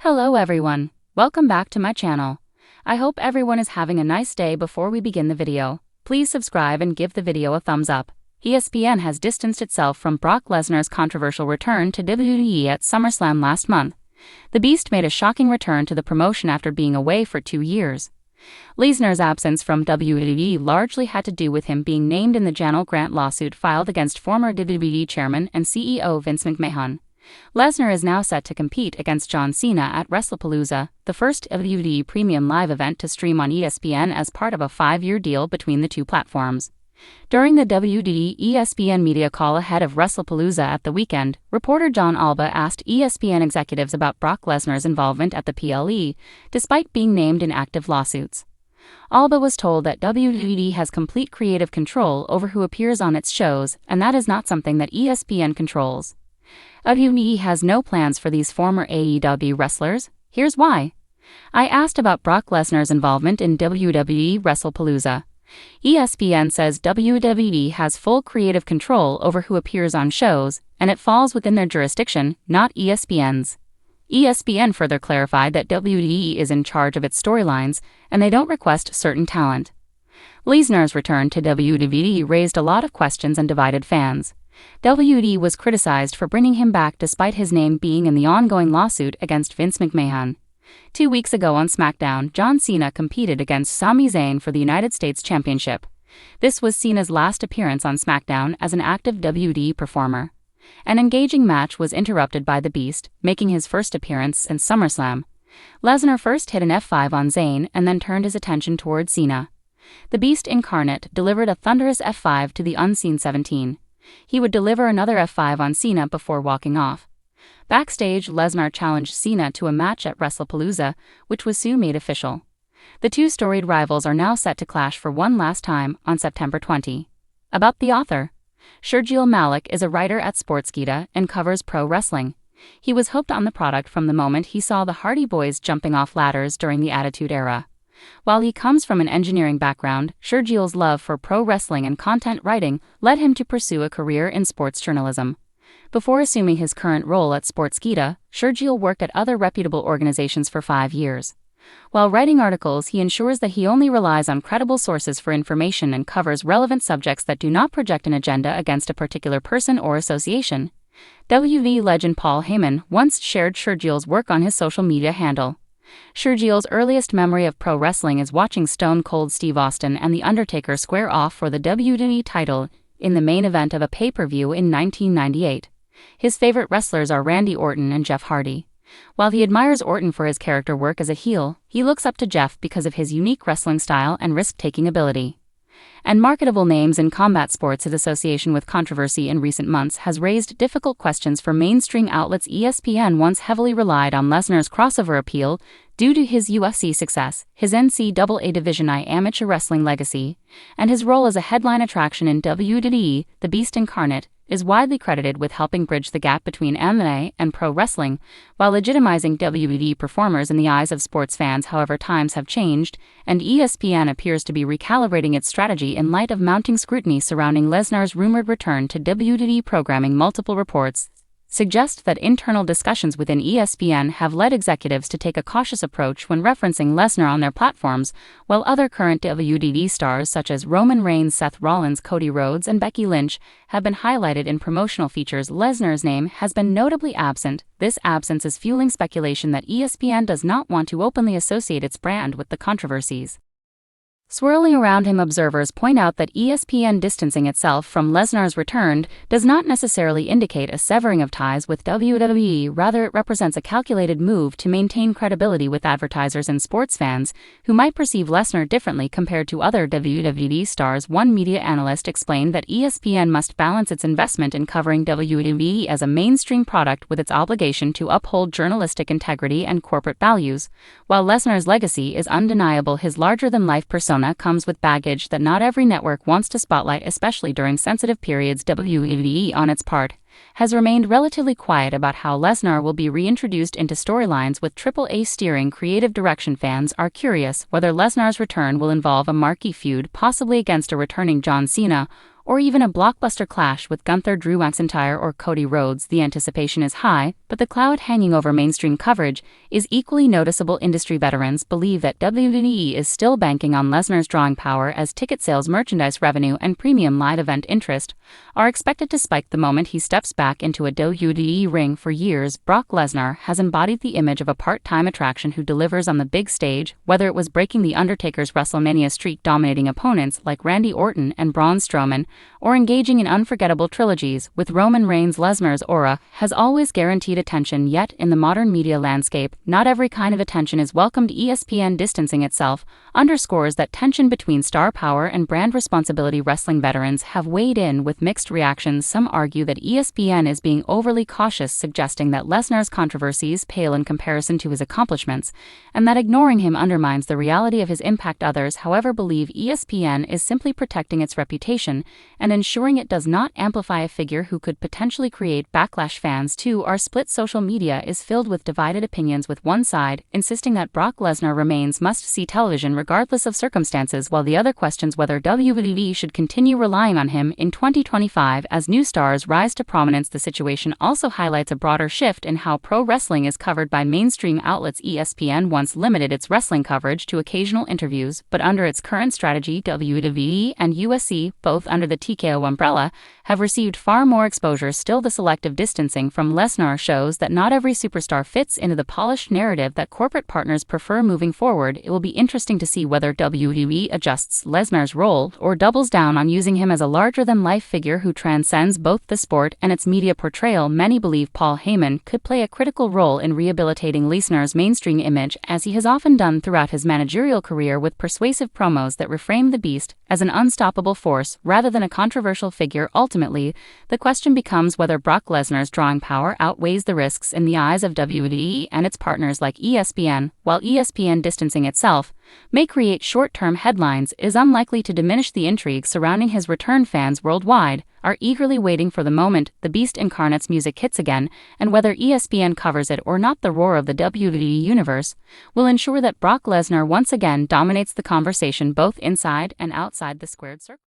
Hello everyone, welcome back to my channel. I hope everyone is having a nice day. Before we begin the video, please subscribe and give the video a thumbs up. ESPN has distanced itself from Brock Lesnar's controversial return to WWE at SummerSlam last month. The Beast made a shocking return to the promotion after being away for 2 years. Lesnar's absence from WWE largely had to do with him being named in the Janelle Grant lawsuit filed against former WWE chairman and CEO Vince McMahon. Lesnar is now set to compete against John Cena at WrestlePalooza, the first WWE premium live event to stream on ESPN as part of a 5-year deal between the two platforms. During the WWE ESPN media call ahead of WrestlePalooza at the weekend, reporter John Alba asked ESPN executives about Brock Lesnar's involvement at the PLE, despite being named in active lawsuits. Alba was told that WWE has complete creative control over who appears on its shows, and that is not something that ESPN controls. WWE has no plans for these former AEW wrestlers. Here's why. I asked about Brock Lesnar's involvement in WWE WrestlePalooza. ESPN says WWE has full creative control over who appears on shows, and it falls within their jurisdiction, not ESPN's. ESPN further clarified that WWE is in charge of its storylines, and they don't request certain talent. Lesnar's return to WWE raised a lot of questions and divided fans. WWE was criticized for bringing him back despite his name being in the ongoing lawsuit against Vince McMahon. 2 weeks ago on SmackDown, John Cena competed against Sami Zayn for the United States Championship. This was Cena's last appearance on SmackDown as an active WWE performer. An engaging match was interrupted by the Beast, making his first appearance since SummerSlam. Lesnar first hit an F5 on Zayn and then turned his attention toward Cena. The Beast incarnate delivered a thunderous F5 to the unseen 17. He would deliver another F5 on Cena before walking off. Backstage, Lesnar challenged Cena to a match at WrestlePalooza, which was soon made official. The two storied rivals are now set to clash for one last time on September 20. About the author. Shergill Malik is a writer at Sportskeeda and covers pro wrestling. He was hooked on the product from the moment he saw the Hardy Boys jumping off ladders during the Attitude Era. While he comes from an engineering background, Shergill's love for pro wrestling and content writing led him to pursue a career in sports journalism. Before assuming his current role at Sportskeeda, Shergill worked at other reputable organizations for 5 years. While writing articles, he ensures that he only relies on credible sources for information and covers relevant subjects that do not project an agenda against a particular person or association. WWE legend Paul Heyman once shared Shergill's work on his social media handle. Shergill's earliest memory of pro wrestling is watching Stone Cold Steve Austin and The Undertaker square off for the WWE title in the main event of a pay-per-view in 1998. His favorite wrestlers are Randy Orton and Jeff Hardy. While he admires Orton for his character work as a heel, he looks up to Jeff because of his unique wrestling style and risk-taking ability. And marketable names in combat sports, his association with controversy in recent months has raised difficult questions for mainstream outlets. ESPN once heavily relied on Lesnar's crossover appeal due to his UFC success, his NCAA Division I amateur wrestling legacy, and his role as a headline attraction in WWE. The Beast incarnate is widely credited with helping bridge the gap between MMA and pro wrestling, while legitimizing WWE performers in the eyes of sports fans. However, times have changed, and ESPN appears to be recalibrating its strategy in light of mounting scrutiny surrounding Lesnar's rumored return to WWE programming. Multiple reports suggest that internal discussions within ESPN have led executives to take a cautious approach when referencing Lesnar on their platforms, while other current WWE stars such as Roman Reigns, Seth Rollins, Cody Rhodes, and Becky Lynch have been highlighted in promotional features. Lesnar's name has been notably absent. This absence is fueling speculation that ESPN does not want to openly associate its brand with the controversies swirling around him. Observers point out that ESPN distancing itself from Lesnar's return does not necessarily indicate a severing of ties with WWE. Rather, it represents a calculated move to maintain credibility with advertisers and sports fans who might perceive Lesnar differently compared to other WWE stars. One media analyst explained that ESPN must balance its investment in covering WWE as a mainstream product with its obligation to uphold journalistic integrity and corporate values. While Lesnar's legacy is undeniable, his larger-than-life persona comes with baggage that not every network wants to spotlight, especially during sensitive periods. WWE, on its part, has remained relatively quiet about how Lesnar will be reintroduced into storylines with AAA steering creative direction. Fans are curious whether Lesnar's return will involve a marquee feud, possibly against a returning John Cena, or even a blockbuster clash with Gunther, Drew McIntyre, or Cody Rhodes. The anticipation is high, but the cloud hanging over mainstream coverage is equally noticeable. Industry veterans believe that WWE is still banking on Lesnar's drawing power, as ticket sales, merchandise revenue, and premium live event interest are expected to spike the moment he steps back into a WWE ring. For years, Brock Lesnar has embodied the image of a part-time attraction who delivers on the big stage, whether it was breaking The Undertaker's WrestleMania streak, dominating opponents like Randy Orton and Braun Strowman, or engaging in unforgettable trilogies with Roman Reigns. Lesnar's aura has always guaranteed attention, yet in the modern media landscape, not every kind of attention is welcomed. ESPN distancing itself underscores that tension between star power and brand responsibility. Wrestling veterans have weighed in with mixed reactions. Some argue that ESPN is being overly cautious, suggesting that Lesnar's controversies pale in comparison to his accomplishments, and that ignoring him undermines the reality of his impact. Others, however, believe ESPN is simply protecting its reputation and ensuring it does not amplify a figure who could potentially create backlash. Fans, too, are split. Social media is filled with divided opinions, with one side insisting that Brock Lesnar remains must-see television regardless of circumstances, while the other questions whether WWE should continue relying on him in 2025 as new stars rise to prominence. The situation also highlights a broader shift in how pro wrestling is covered by mainstream outlets. ESPN once limited its wrestling coverage to occasional interviews, but under its current strategy, WWE and UFC, both under the TKO umbrella, have received far more exposure. Still, the selective distancing from Lesnar shows that not every superstar fits into the polished narrative that corporate partners prefer. Moving forward, it will be interesting to see whether WWE adjusts Lesnar's role or doubles down on using him as a larger-than-life figure who transcends both the sport and its media portrayal. Many believe Paul Heyman could play a critical role in rehabilitating Lesnar's mainstream image, as he has often done throughout his managerial career, with persuasive promos that reframe the Beast as an unstoppable force rather than a controversial figure. Ultimately, the question becomes whether Brock Lesnar's drawing power outweighs the risks in the eyes of WWE and its partners like ESPN. While ESPN distancing itself may create short-term headlines, it is unlikely to diminish the intrigue surrounding his return. Fans worldwide are eagerly waiting for the moment the Beast incarnate's music hits again, and whether ESPN covers it or not, the roar of the WWE universe will ensure that Brock Lesnar once again dominates the conversation both inside and outside the squared circle.